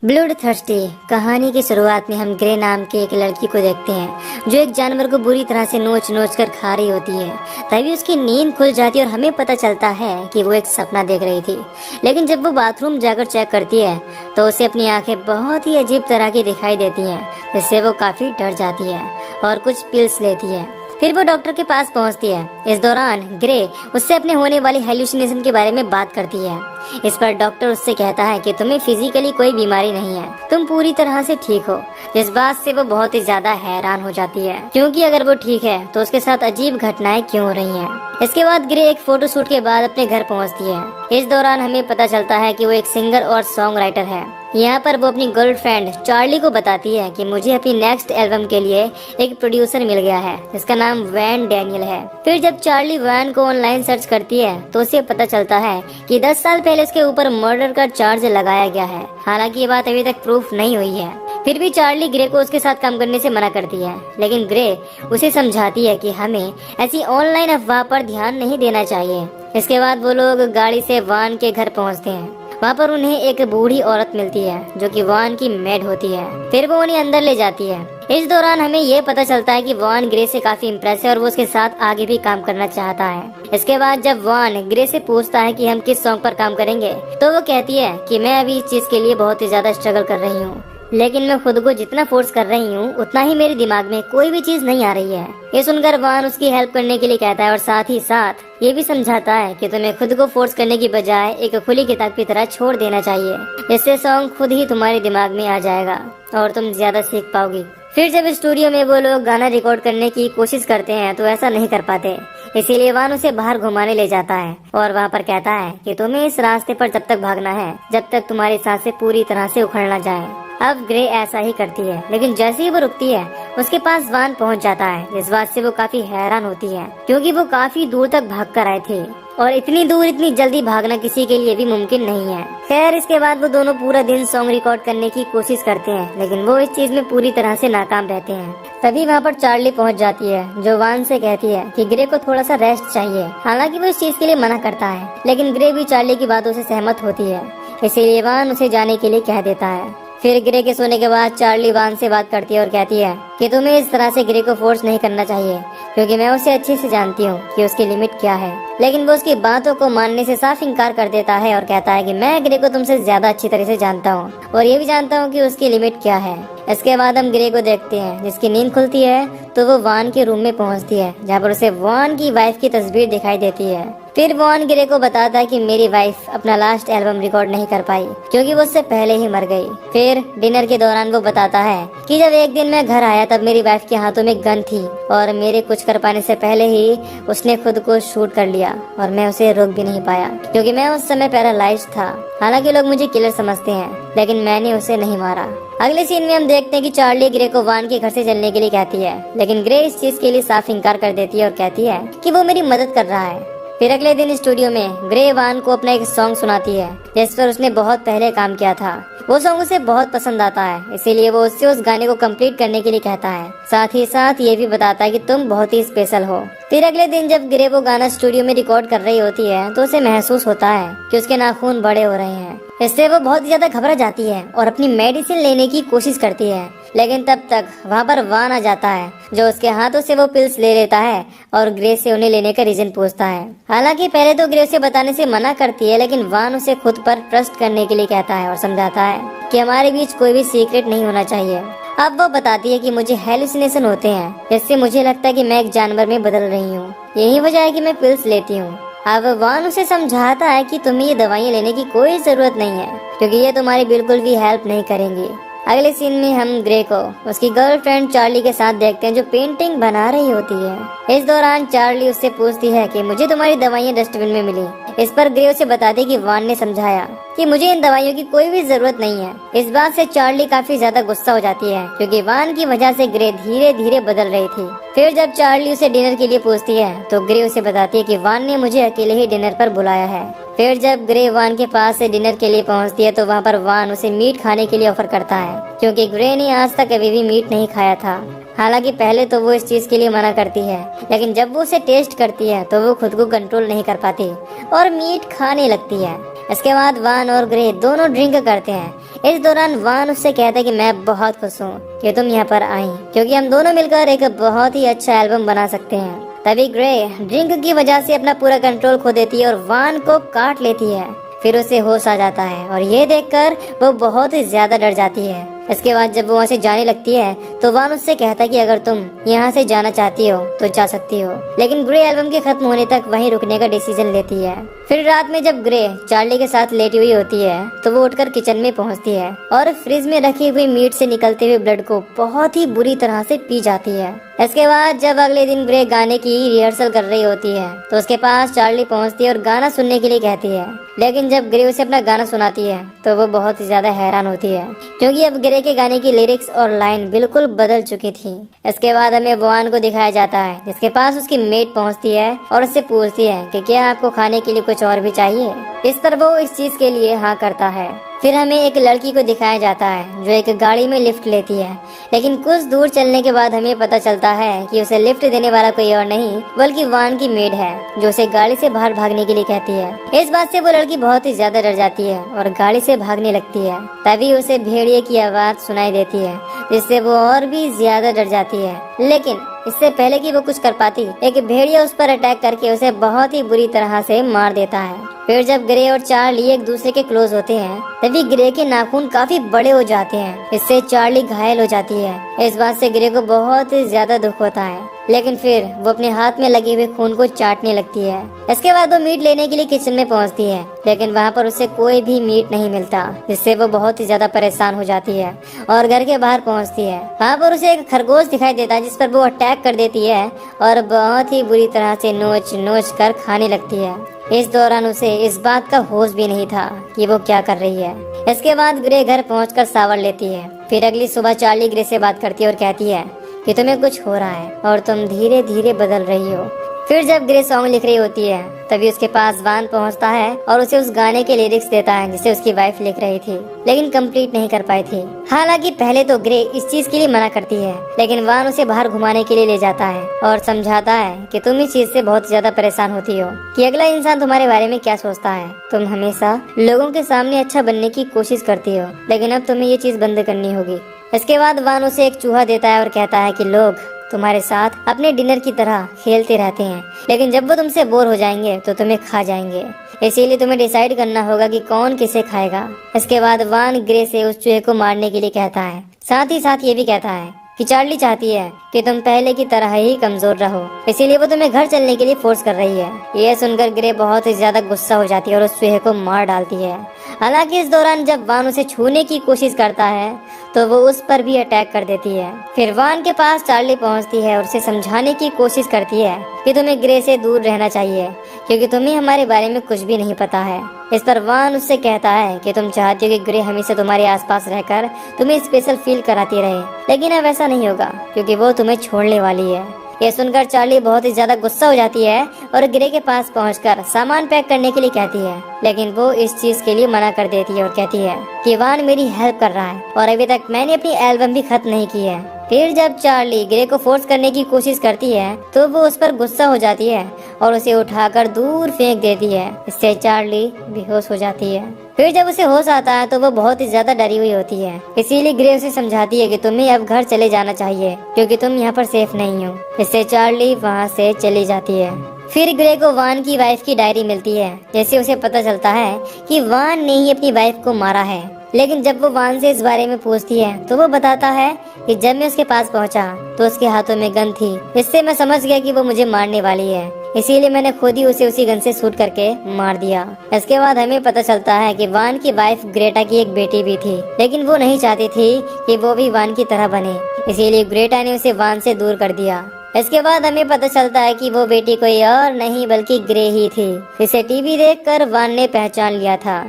Blood thirsty कहानी की शुरुआत में हम ग्रे नाम के एक लड़की को देखते हैं जो एक जानवर को बुरी तरह से नोच नोच कर खा रही होती है। तभी उसकी नींद खुल जाती है और हमें पता चलता है कि वो एक सपना देख रही थी। लेकिन जब वो बाथरूम जाकर चेक करती है तो उसे अपनी आंखें बहुत ही अजीब तरह की दिखाई देती हैं, जिससे वो काफी डर जाती है और कुछ पिल्स लेती है। फिर वो डॉक्टर के पास पहुंचती है। इस दौरान ग्रे उससे अपने होने वाली हेलुसिनेशन के बारे में बात करती है। इस पर डॉक्टर उससे कहता है कि तुम्हें फिजिकली कोई बीमारी नहीं है, तुम पूरी तरह से ठीक हो। जिस बात से वो बहुत ही ज्यादा हैरान हो जाती है, क्योंकि अगर वो ठीक है तो उसके साथ अजीब घटनाएं क्यों हो रही हैं। इसके बाद ग्रे एक फोटो शूट के बाद अपने घर पहुंचती है। इस दौरान हमें पता चलता है कि वो एक सिंगर और सॉन्ग राइटर है। यहाँ पर वो अपनी गर्लफ्रेंड चार्ली को बताती है कि मुझे अपनी नेक्स्ट एल्बम के लिए एक प्रोड्यूसर मिल गया है जिसका नाम वैन डैनियल है। फिर जब चार्ली वैन को ऑनलाइन सर्च करती है तो उसे पता चलता है कि 10 साल पहले उसके ऊपर मर्डर का चार्ज लगाया गया है। हालांकि ये बात अभी तक प्रूफ नहीं हुई है। फिर भी चार्ली ग्रे को उसके साथ काम करने से मना करती है, लेकिन ग्रे उसे समझाती है कि हमें ऐसी ऑनलाइन अफवाह पर ध्यान नहीं देना चाहिए। इसके बाद वो लोग गाड़ी से वान के घर पहुँचते हैं। वहाँ पर उन्हें एक बूढ़ी औरत मिलती है जो कि वान की मेड होती है। फिर वो उन्हें अंदर ले जाती है। इस दौरान हमें ये पता चलता है कि वान ग्रे से काफी इम्प्रेस है और वो उसके साथ आगे भी काम करना चाहता है। इसके बाद जब वान ग्रे से पूछता है कि हम किस सॉन्ग पर काम करेंगे तो वो कहती है कि मैं अभी इस चीज के लिए बहुत ही ज्यादा स्ट्रगल कर रही हूँ, लेकिन मैं खुद को जितना फोर्स कर रही हूँ उतना ही मेरे दिमाग में कोई भी चीज नहीं आ रही है। ये सुनकर वान उसकी हेल्प करने के लिए कहता है और साथ ही साथ ये भी समझाता है कि तुम्हें खुद को फोर्स करने की बजाय एक खुली किताब की तरह छोड़ देना चाहिए। इससे सॉन्ग खुद ही तुम्हारे दिमाग में आ जाएगा और तुम ज्यादा सीख पाओगी। फिर जब स्टूडियो में वो लोग गाना रिकॉर्ड करने की कोशिश करते हैं तो ऐसा नहीं कर पाते, इसीलिए वान उसे बाहर घुमाने ले जाता है और वहाँ पर कहता है कि तुम्हें इस रास्ते पर जब तक भागना है जब तक तुम्हारी सांसें पूरी तरह से उखड़ ना जाए। अब ग्रे ऐसा ही करती है, लेकिन जैसे ही वो रुकती है उसके पास वान पहुंच जाता है। इस बात से वो काफी हैरान होती है क्योंकि वो काफी दूर तक भाग कर आए थे और इतनी दूर इतनी जल्दी भागना किसी के लिए भी मुमकिन नहीं है। खैर, इसके बाद वो दोनों पूरा दिन सॉन्ग रिकॉर्ड करने की कोशिश करते हैं, लेकिन वो इस चीज में पूरी तरह से नाकाम रहते हैं। तभी वहाँ पर चार्ली पहुँच जाती है जो वान से कहती है कि ग्रे को थोड़ा सा रेस्ट चाहिए। हालांकि वो इस चीज के लिए मना करता है, लेकिन ग्रे भी चार्ली की बातों से सहमत होती है, इसीलिए वान उसे जाने के लिए कह देता है। फिर ग्रे के सोने के बाद चार्ली वान से बात करती है और कहती है कि तुम्हें इस तरह से ग्रे को फोर्स नहीं करना चाहिए, क्योंकि मैं उसे अच्छे से जानती हूँ कि उसकी लिमिट क्या है। लेकिन वो उसकी बातों को मानने से साफ इनकार कर देता है और कहता है कि मैं ग्रे को तुमसे ज्यादा अच्छी तरह से जानता हूँ और ये भी जानता हूँ कि उसकी लिमिट क्या है। इसके बाद हम ग्रे को देखते हैं जिसकी नींद खुलती है तो वो वान के रूम में पहुँचती है, जहाँ पर उसे वान की वाइफ की तस्वीर दिखाई देती है। फिर वान ग्रे को बताता है कि मेरी वाइफ अपना लास्ट एल्बम रिकॉर्ड नहीं कर पाई क्योंकि वो उससे पहले ही मर गई। फिर डिनर के दौरान वो बताता है कि जब एक दिन मैं घर आया तब मेरी वाइफ के हाथों में गन थी और मेरे कुछ कर पाने से पहले ही उसने खुद को शूट कर लिया और मैं उसे रोक भी नहीं पाया क्योंकि मैं उस समय पैरालाइज था। हालांकि लोग मुझे किलर समझते हैं, लेकिन मैंने उसे नहीं मारा। अगले सीन में हम देखते हैं कि चार्ली ग्रे को वान के घर से चलने के लिए कहती है, लेकिन ग्रे इस चीज के लिए साफ इनकार कर देती है और कहती है कि वो मेरी मदद कर रहा है। फिर अगले दिन स्टूडियो में ग्रे वान को अपना एक सॉन्ग सुनाती है जिस पर उसने बहुत पहले काम किया था। वो सॉन्ग उसे बहुत पसंद आता है, इसीलिए वो उससे उस गाने को कंप्लीट करने के लिए कहता है। साथ ही साथ ये भी बताता है कि तुम बहुत ही स्पेशल हो। फिर अगले दिन जब ग्रे वो गाना स्टूडियो में रिकॉर्ड कर रही होती है तो उसे महसूस होता है कि उसके नाखून बड़े हो रहे हैं। इससे वो बहुत ज्यादा घबरा जाती है और अपनी मेडिसिन लेने की कोशिश करती है, लेकिन तब तक वहाँ पर वान आ जाता है जो उसके हाथों से वो पिल्स ले लेता है और ग्रे से उन्हें लेने का रीजन पूछता है। हालांकि पहले तो ग्रे उसे बताने से मना करती है, लेकिन वान उसे खुद पर ट्रस्ट करने के लिए कहता है और समझाता है कि हमारे बीच कोई भी सीक्रेट नहीं होना चाहिए। अब वो बताती है कि मुझे हेलुसिनेशन होते हैं, जिससे मुझे लगता है कि मैं एक जानवर में बदल रही हूँ। यही वजह है कि मैं पिल्स लेती हूँ। अब वान उसे समझाता है कि तुम्हें ये दवाइयाँ लेने की कोई जरूरत नहीं है क्योंकि ये तुम्हारी बिल्कुल भी हेल्प नहीं करेंगी। अगले सीन में हम ग्रे को उसकी गर्लफ्रेंड चार्ली के साथ देखते हैं जो पेंटिंग बना रही होती है। इस दौरान चार्ली उससे पूछती है कि मुझे तुम्हारी दवाइयाँ डस्टबिन में मिली। इस पर ग्रे उसे बताती कि वान ने समझाया कि मुझे इन दवाइयों की कोई भी जरूरत नहीं है। इस बात से चार्ली काफी ज्यादा गुस्सा हो जाती है क्योंकि वान की वजह से ग्रे धीरे धीरे बदल रही थी। फिर जब चार्ली उसे डिनर के लिए पूछती है तो ग्रे उसे बताती है कि वान ने मुझे अकेले ही डिनर पर बुलाया है। फिर जब ग्रे वान के पास से डिनर के लिए पहुंचती है तो वहाँ पर वान उसे मीट खाने के लिए ऑफर करता है क्योंकि ग्रे ने आज तक कभी भी मीट नहीं खाया था। हालांकि पहले तो वो इस चीज के लिए मना करती है, लेकिन जब वो उसे टेस्ट करती है तो वो खुद को कंट्रोल नहीं कर पाती और मीट खाने लगती है। इसके बाद वान और ग्रे दोनों ड्रिंक करते हैं। इस दौरान वान उससे कहता है कि मैं बहुत खुश हूँ कि तुम यहाँ पर आई, क्योंकि हम दोनों मिलकर एक बहुत ही अच्छा एल्बम बना सकते हैं। तभी ग्रे ड्रिंक की वजह से अपना पूरा कंट्रोल खो देती है और वान को काट लेती है। फिर उसे होश आ जाता है और ये देखकर वो बहुत ही ज्यादा डर जाती है। इसके बाद जब वो वहाँ से जाने लगती है तो वान उससे कहता है कि अगर तुम यहाँ से जाना चाहती हो तो जा सकती हो, लेकिन ग्रे एल्बम के खत्म होने तक वहीं रुकने का डिसीजन लेती है। फिर रात में जब ग्रे चार्ली के साथ लेटी हुई होती है तो वो उठकर किचन में पहुँचती है और फ्रिज में रखी हुई मीट से निकलते हुए ब्लड को बहुत ही बुरी तरह से पी जाती है। इसके बाद जब अगले दिन ग्रे गाने की रिहर्सल कर रही होती है तो उसके पास चार्ली पहुंचती है और गाना सुनने के लिए कहती है, लेकिन जब ग्रे उसे अपना गाना सुनाती है तो वो बहुत ही ज्यादा हैरान होती है, क्योंकि अब ग्रे के गाने की लिरिक्स और लाइन बिल्कुल बदल चुकी थी। इसके बाद हमें वान को दिखाया जाता है जिसके पास उसकी मेट पहुंचती है और उससे पूछती है कि क्या आपको खाने के लिए कुछ और भी चाहिए। इस पर वो इस चीज के लिए हाँ करता है। फिर हमें एक लड़की को दिखाया जाता है जो एक गाड़ी में लिफ्ट लेती है, लेकिन कुछ दूर चलने के बाद हमें पता चलता है कि उसे लिफ्ट देने वाला कोई और नहीं बल्कि वान की मेड है जो उसे गाड़ी से बाहर भागने के लिए कहती है। इस बात से वो लड़की बहुत ही ज्यादा डर जाती है और गाड़ी से भागने लगती है। तभी उसे भेड़िए की आवाज सुनाई देती है जिससे वो और भी ज्यादा डर जाती है, लेकिन इससे पहले कि वो कुछ कर पाती एक भेड़िया उस पर अटैक करके उसे बहुत ही बुरी तरह से मार देता है। फिर जब ग्रे और चार्ली एक दूसरे के क्लोज होते हैं तभी ग्रे के नाखून काफी बड़े हो जाते हैं, इससे चार्ली घायल हो जाती है। इस बात से ग्रे को बहुत ही ज्यादा दुख होता है, लेकिन फिर वो अपने हाथ में लगे हुए खून को चाटने लगती है। इसके बाद वो मीट लेने के लिए किचन में पहुंचती है, लेकिन वहां पर उसे कोई भी मीट नहीं मिलता, जिससे वो बहुत ही ज्यादा परेशान हो जाती है और घर के बाहर पहुंचती है। वहां पर उसे एक खरगोश दिखाई देता है जिस पर वो अटैक कर देती है और बहुत ही बुरी तरह से नोच नोच कर खाने लगती है। इस दौरान उसे इस बात का होश भी नहीं था कि वो क्या कर रही है। इसके बाद ग्रे घर पहुंचकर शावर लेती है। फिर अगली सुबह चार्ली ग्रे से बात करती है और कहती है कि तुम्हें कुछ हो रहा है और तुम धीरे धीरे बदल रही हो। फिर जब ग्रे सॉन्ग लिख रही होती है तभी उसके पास वान पहुंचता है और उसे उस गाने के लिरिक्स देता है जिसे उसकी वाइफ लिख रही थी, लेकिन कंप्लीट नहीं कर पाई थी। हालांकि पहले तो ग्रे इस चीज के लिए मना करती है, लेकिन वान उसे बाहर घुमाने के लिए ले जाता है और समझाता है कि तुम इस चीज से बहुत ज्यादा परेशान होती हो कि अगला इंसान तुम्हारे बारे में क्या सोचता है। तुम हमेशा लोगों के सामने अच्छा बनने की कोशिश करती हो, लेकिन अब तुम्हें ये चीज बंद करनी होगी। इसके बाद वान उसे एक चूहा देता है और कहता है कि लोग तुम्हारे साथ अपने डिनर की तरह खेलते रहते हैं, लेकिन जब वो तुमसे बोर हो जाएंगे तो तुम्हें खा जाएंगे, इसीलिए तुम्हें डिसाइड करना होगा कि कौन किसे खाएगा। इसके बाद वान ग्रे से उस चूहे को मारने के लिए कहता है, साथ ही साथ ये भी कहता है कि चार्ली चाहती है कि तुम पहले की तरह ही कमजोर रहो, इसीलिए वो तुम्हें घर चलने के लिए फोर्स कर रही है। यह सुनकर ग्रे बहुत ही ज्यादा गुस्सा हो जाती है और उस चूहे को मार डालती है। हालांकि इस दौरान जब वान उसे छूने की कोशिश करता है तो वो उस पर भी अटैक कर देती है। फिर वान के पास चार्ली पहुंचती है और उसे समझाने की कोशिश करती है कि तुम्हें ग्रे से दूर रहना चाहिए क्योंकि तुम्हें हमारे बारे में कुछ भी नहीं पता है। इस पर वान उससे कहता है कि तुम चाहती हो कि ग्रे हमेशा तुम्हारे आसपास रहकर तुम्हें स्पेशल फील कराती रहे, लेकिन अब ऐसा नहीं होगा क्योंकि वो तुम्हें छोड़ने वाली है। ये सुनकर चार्ली बहुत ही ज्यादा गुस्सा हो जाती है और ग्रे के पास पहुंचकर सामान पैक करने के लिए कहती है, लेकिन वो इस चीज के लिए मना कर देती है और कहती है कि वान मेरी हेल्प कर रहा है और अभी तक मैंने अपनी एल्बम भी खत्म नहीं की है। फिर जब चार्ली ग्रे को फोर्स करने की कोशिश करती है तो वो उस पर गुस्सा हो जाती है और उसे उठाकर दूर फेंक देती है, इससे चार्ली बेहोश हो जाती है। फिर जब उसे होश आता है तो वो बहुत ही ज्यादा डरी हुई होती है, इसीलिए ग्रे उसे समझाती है कि तुम्हें अब घर चले जाना चाहिए क्योंकि तुम यहाँ पर सेफ नहीं हो। इससे चार्ली वहाँ से चली जाती है। फिर ग्रे को वान की वाइफ की डायरी मिलती है, जैसे उसे पता चलता है कि वान ने ही अपनी वाइफ को मारा है। लेकिन जब वो वान से इस बारे में पूछती है तो वो बताता है कि जब मैं उसके पास पहुंचा तो उसके हाथों में गन थी, इससे मैं समझ गया कि वो मुझे मारने वाली है, इसीलिए मैंने खुद ही उसे उसी गन से शूट करके मार दिया। इसके बाद हमें पता चलता है कि वान की वाइफ ग्रेटा की एक बेटी भी थी, लेकिन वो नहीं चाहती थी कि वो भी वान की तरह बने, इसीलिए ग्रेटा ने उसे वान से दूर कर दिया। इसके बाद हमें पता चलता है कि वो बेटी कोई और नहीं बल्कि ग्रे ही थी, इसे टीवी देखकर वान ने पहचान लिया था।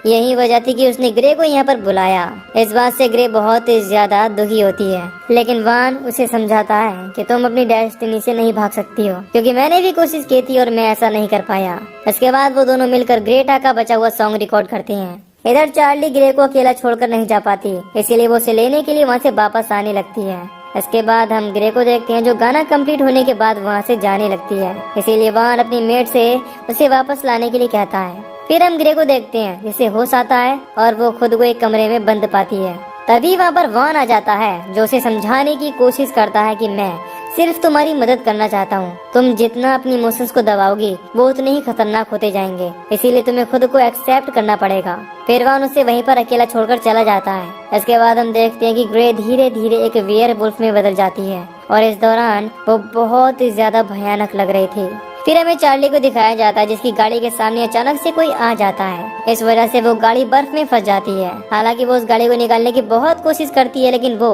यही वजह थी कि उसने ग्रे को यहाँ पर बुलाया। इस बात से ग्रे बहुत ही ज्यादा दुखी होती है, लेकिन वान उसे समझाता है कि तुम अपनी डेस्टिनी से नहीं भाग सकती हो क्योंकि मैंने भी कोशिश की थी और मैं ऐसा नहीं कर पाया। इसके बाद वो दोनों मिलकर ग्रेटा का बचा हुआ सॉन्ग रिकॉर्ड करते हैं। इधर चार्ली ग्रे को अकेला छोड़कर नहीं जा पाती, इसीलिए वो उसे लेने के लिए वहाँ से वापस आने लगती है। इसके बाद हम ग्रे को देखते हैं जो गाना कंप्लीट होने के बाद वहाँ से जाने लगती है, इसीलिए वान अपनी मेट से उसे वापस लाने के लिए कहता है। फिर हम ग्रे को देखते हैं जिसे होश आता है और वो खुद को एक कमरे में बंद पाती है। तभी वहाँ पर वॉन आ जाता है जो उसे समझाने की कोशिश करता है कि मैं सिर्फ तुम्हारी मदद करना चाहता हूँ। तुम जितना अपनी इमोशंस को दबाओगी वो उतने ही खतरनाक होते जाएंगे, इसीलिए तुम्हें खुद को एक्सेप्ट करना पड़ेगा। फिर वॉन उसे वहीं पर अकेला छोड़कर चला जाता है। इसके बाद हम देखते हैं कि ग्रे धीरे धीरे एक वेयरवुल्फ में बदल जाती है और इस दौरान वो बहुत ही ज्यादा भयानक लग रही थी। फिर हमें चार्ली को दिखाया जाता है जिसकी गाड़ी के सामने अचानक से कोई आ जाता है। इस वजह से वो गाड़ी बर्फ में फंस जाती है। हालांकि वो उस गाड़ी को निकालने की बहुत कोशिश करती है लेकिन वो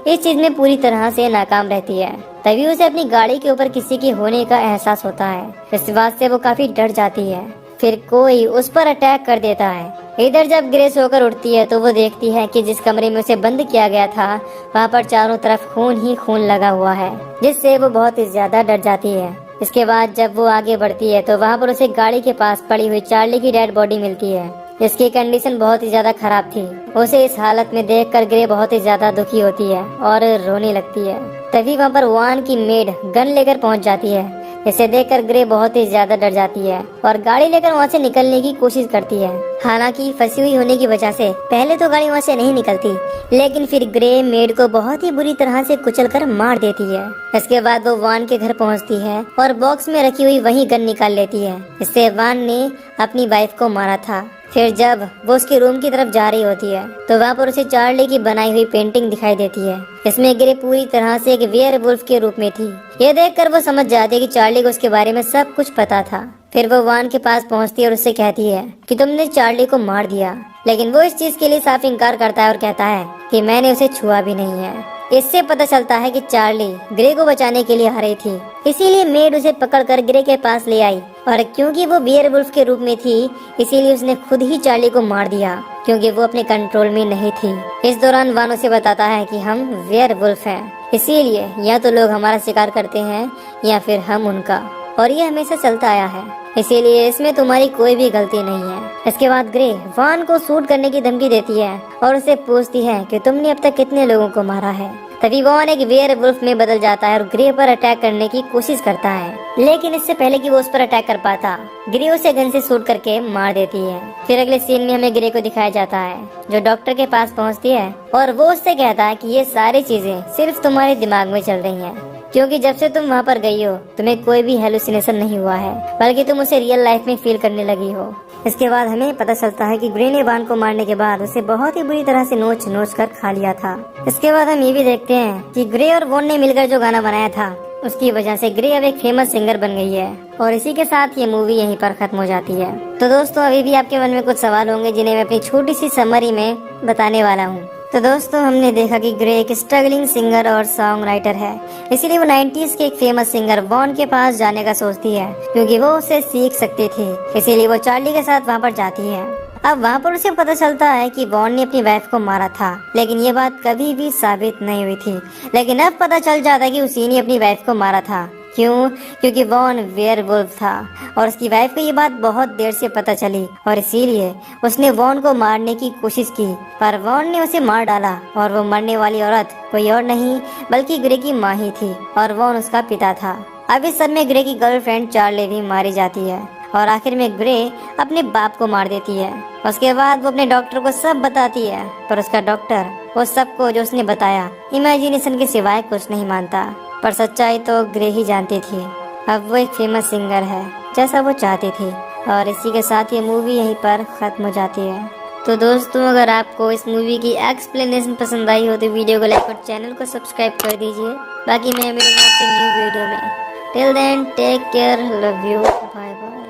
इस चीज में पूरी तरह से नाकाम रहती है। तभी उसे अपनी गाड़ी के ऊपर किसी के होने का एहसास होता है। इस बात से वो काफी डर जाती है। फिर कोई उस पर अटैक कर देता है। इधर जब ग्रे सोकर उठती है तो वो देखती है कि जिस कमरे में उसे बंद किया गया था वहाँ पर चारों तरफ खून ही खून लगा हुआ है, जिससे वो बहुत ही ज्यादा डर जाती है। इसके बाद जब वो आगे बढ़ती है तो वहाँ पर उसे गाड़ी के पास पड़ी हुई चार्ली की डेड बॉडी मिलती है, जिसकी कंडीशन बहुत ही ज्यादा खराब थी। उसे इस हालत में देखकर ग्रे बहुत ही ज्यादा दुखी होती है और रोने लगती है। तभी वहाँ पर वॉन की मेड गन लेकर पहुँच जाती है। इसे देखकर ग्रे बहुत ही ज्यादा डर जाती है और गाड़ी लेकर वहाँ से निकलने की कोशिश करती है। हालांकि फंसी हुई होने की वजह से पहले तो गाड़ी वहाँ से नहीं निकलती, लेकिन फिर ग्रे मेड को बहुत ही बुरी तरह से कुचलकर मार देती है। इसके बाद वो वान के घर पहुँचती है और बॉक्स में रखी हुई वही गन निकाल लेती है। इससे वान ने अपनी वाइफ को मारा था। फिर जब वो उसके रूम की तरफ जा रही होती है तो वहाँ पर उसे चार्ली की बनाई हुई पेंटिंग दिखाई देती है। इसमें ग्रे पूरी तरह से एक वेयरवुल्फ के रूप में थी। ये देखकर वो समझ जाती है कि चार्ली को उसके बारे में सब कुछ पता था। फिर वो वान के पास पहुँचती है और उससे कहती है कि तुमने चार्ली को मार दिया, लेकिन वो इस चीज के लिए साफ इनकार करता है और कहता है कि मैंने उसे छुआ भी नहीं है। इससे पता चलता है कि चार्ली ग्रे को बचाने के लिए आ रही थी, इसीलिए मेड उसे पकड़कर ग्रे के पास ले आई और क्योंकि वो वेयरवुल्फ के रूप में थी इसीलिए उसने खुद ही चार्ली को मार दिया, क्योंकि वो अपने कंट्रोल में नहीं थी। इस दौरान वान उसे बताता है कि हम वेयरवुल्फ हैं, इसीलिए या तो लोग हमारा शिकार करते हैं या फिर हम उनका, और ये हमेशा चलता आया है, इसीलिए इसमें तुम्हारी कोई भी गलती नहीं है। इसके बाद ग्रे वान को शूट करने की धमकी देती है और उसे पूछती है कि तुमने अब तक कितने लोगों को मारा है। तभी वान एक वेयरवुल्फ में बदल जाता है और ग्रे पर अटैक करने की कोशिश करता है, लेकिन इससे पहले कि वो उस पर अटैक कर पाता ग्रे उसे गन से शूट करके मार देती है। फिर अगले सीन में हमें ग्रे को दिखाया जाता है जो डॉक्टर के पास पहुंचती है और वो उससे कहता है कि ये सारी चीजें सिर्फ तुम्हारे दिमाग में चल रही हैं, क्योंकि जब से तुम वहाँ पर गई हो तुम्हें कोई भी हेलुसिनेशन नहीं हुआ है, बल्कि तुम उसे रियल लाइफ में फील करने लगी हो। इसके बाद हमें पता चलता है कि ग्रे ने वान को मारने के बाद उसे बहुत ही बुरी तरह से नोच नोच कर खा लिया था। इसके बाद हम ये भी देखते हैं कि ग्रे और वॉन ने मिलकर जो गाना बनाया था उसकी वजह से ग्रे अब एक फेमस सिंगर बन गई है, और इसी के साथ ये मूवी यहीं पर खत्म हो जाती है। तो दोस्तों अभी भी आपके मन में कुछ सवाल होंगे जिन्हें मैं अपनी छोटी सी समरी में बताने वाला हूँ। तो दोस्तों हमने देखा कि ग्रे एक स्ट्रगलिंग सिंगर और सॉन्ग राइटर है, इसीलिए वो 90s के एक फेमस सिंगर वॉन के पास जाने का सोचती है क्योंकि वो उससे सीख सकती थी, इसीलिए वो चार्ली के साथ वहाँ पर जाती है। अब वहाँ पर उसे पता चलता है कि वॉन ने अपनी वाइफ को मारा था, लेकिन ये बात कभी भी साबित नहीं हुई थी। लेकिन अब पता चल जाता है कि उसी ने अपनी वाइफ को मारा था। क्यों? क्योंकि वॉन वेयरवुल्फ था और उसकी वाइफ को ये बात बहुत देर से पता चली और इसीलिए उसने वॉन को मारने की कोशिश की, पर वॉन ने उसे मार डाला और वो मरने वाली औरत कोई और नहीं बल्कि ग्रे की माँ ही थी और वॉन उसका पिता था। अब इस सब में ग्रे की गर्लफ्रेंड चार्ली भी मारी जाती है और आखिर में ग्रे अपने बाप को मार देती है। उसके बाद वो अपने डॉक्टर को सब बताती है, पर उसका डॉक्टर वो सबको जो उसने बताया इमेजिनेशन के सिवाय कुछ नहीं मानता, पर सच्चाई तो ग्रे ही जानती थी। अब वो एक फेमस सिंगर है जैसा वो चाहती थी, और इसी के साथ ये मूवी यहीं पर खत्म हो जाती है। तो दोस्तों अगर आपको इस मूवी की एक्सप्लेनेशन पसंद आई हो तो वीडियो को लाइक और चैनल को सब्सक्राइब कर दीजिए। बाकी मैं मिलूंगा आपसे न्यू वीडियो में। Till then take care, love you, bye bye.